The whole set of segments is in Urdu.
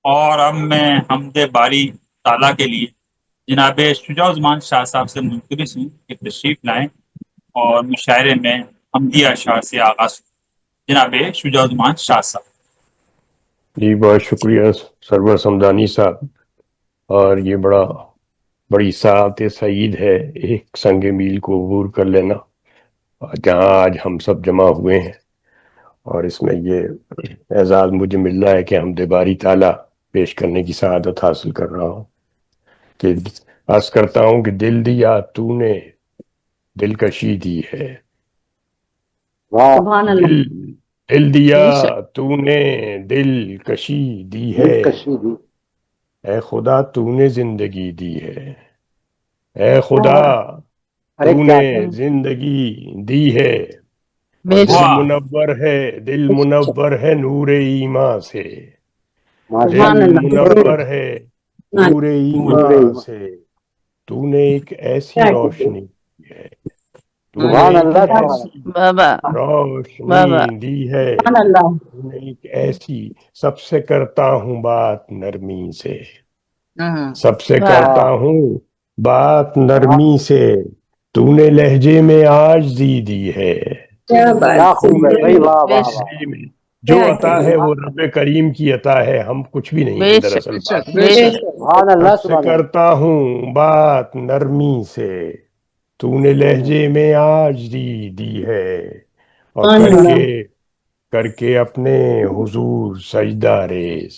اور اب میں حمد باری تعالیٰ کے لیے جناب شجاع الزمان شاہ صاحب سے ملتمس ہوں کہ تشریف لائیں اور مشاعرے میں حمدیہ اشعار سے آغاز ہوں۔ جناب شجاع الزمان شاہ صاحب۔ جی بہت شکریہ سرور سمدانی صاحب، اور یہ بڑی ساعت سعید ہے ایک سنگ میل کو عبور کر لینا، جہاں آج ہم سب جمع ہوئے ہیں، اور اس میں یہ اعزاز مجھے مل رہا ہے کہ حمد باری تعالیٰ پیش کرنے کی سعادت حاصل کر رہا ہوں کہ عرض کرتا ہوں کہ دل دیا تو نے دلکشی دی ہے، سبحان اللہ۔ دل دیا بے شک تو نے دلکشی دی ہے، اے خدا تو نے زندگی دی ہے، اے خدا ارے تو کیا نے زندگی دی ہے، اور بے دل شک منور ہے نور ایمان سے، دل سبحان اللہ۔ منور ہے نور ایمان سے، تو نے ایک ایسی روشنی دی ہے، تو نے سبحان ایک اللہ ایسی بابا بابا روشنی دی ہے، سبحان اللہ۔ تو نے ایک ایسی، سب سے کرتا ہوں بات نرمی سے، سب سے کرتا ہوں بات نرمی سے، تو نے لہجے میں عاجزی دی ہے، کیا تو بات کیا نے خوب ہے بھائی، واہ بے واہ شک لہجے میں جو عطا ہے وہ رب کریم کی عطا ہے، ہم کچھ بھی نہیں بے ہیں شک دراصل بات۔ بے شک سبحان اللہ سب سے سبحان اللہ۔ کرتا ہوں بات نرمی سے، تو نے لہجے میں عاجزی دی ہے، اور کر کے اپنے حضور سجدہ ریز،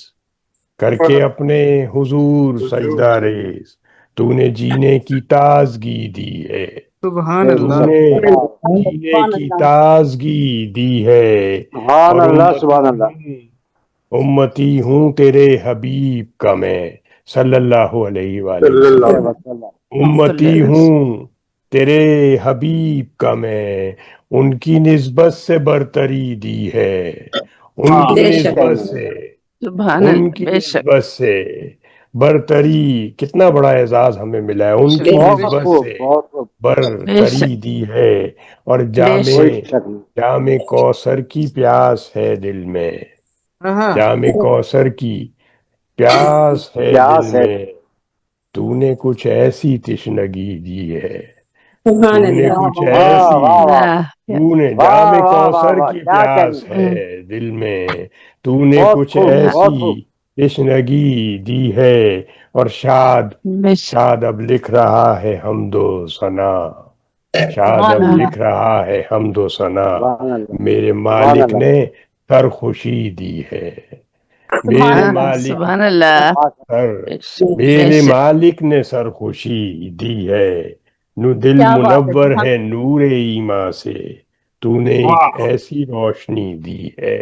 کر کے اپنے حضور سجدہ ریز، تو نے جینے کی تازگی دی ہے، سبحان تو اللہ۔ نے جینے کی تازگی دی ہے، سبحان اور اللہ سبحان اللہ۔ امتی ہوں تیرے حبیب کا میں، صلی اللہ علیہ وآلہ وسلم، امتی ہوں تیرے حبیب کا میں، ان کی نسبت سے برتری دی ہے، ان کی بے شک نسبت سے، سبحان ان اللہ کی بے شک نسبت سے برتری، کتنا بڑا اعزاز ہمیں ملا ہے، ان کی بہت نسبت خوب سے بہت خوب۔ بے برتری شک دی ہے، اور بے کوئی شک شک نہیں۔ جام کوثر کی پیاس ہے دل میں، جام کوثر کی پیاس ہے دل پیاس ہے۔ میں، تو نے کچھ ایسی تشنگی دی ہے، سبحان تو نے اللہ۔ کچھ واہ ایسی، واہ واہ تو نے واہ جام واہ واہ کوثر واہ، کی کیا پیاس کہیں۔ ہے دل میں، تو نے بہت کچھ خوب بہت ایسی خوب۔ تشنگی دی ہے، اور بے شک شاد اب لکھ رہا ہے حمد و ثنا، شاد اب لکھ رہا ہے حمد و ثنا، سبحان اللہ میرے سبحان مالک اللہ نے سرخوشی دی ہے، میرے مالک سبحان اللہ سر بے شک بے میرے شک مالک نے سرخوشی دی ہے، نو دل منور ہے نور ایمان سے، تو نے ایک ایسی روشنی دی ہے،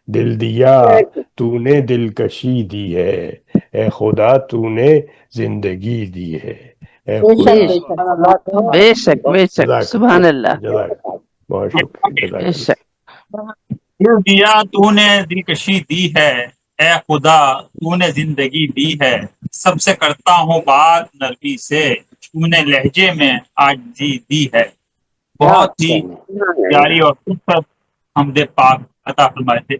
دل دیا تو نے دلکشی دی ہے، اے خدا تو نے زندگی دی ہے، اے خدا۔ بے شک بے شک جزاک سبحان اللہ جزاک بہت شکریہ، بے جزاک شک دل دیا تو نے دلکشی دی ہے، اے خدا تو نے زندگی دی ہے، سب سے کرتا ہوں بات نرمی سے، تو نے لہجے میں عاجزی دی ہے۔ بہت ہی پیاری اور خوبصورت حمد پاک عطا فرمائے تھے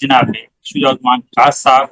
جناب شجاع الزمان شاہ صاحب،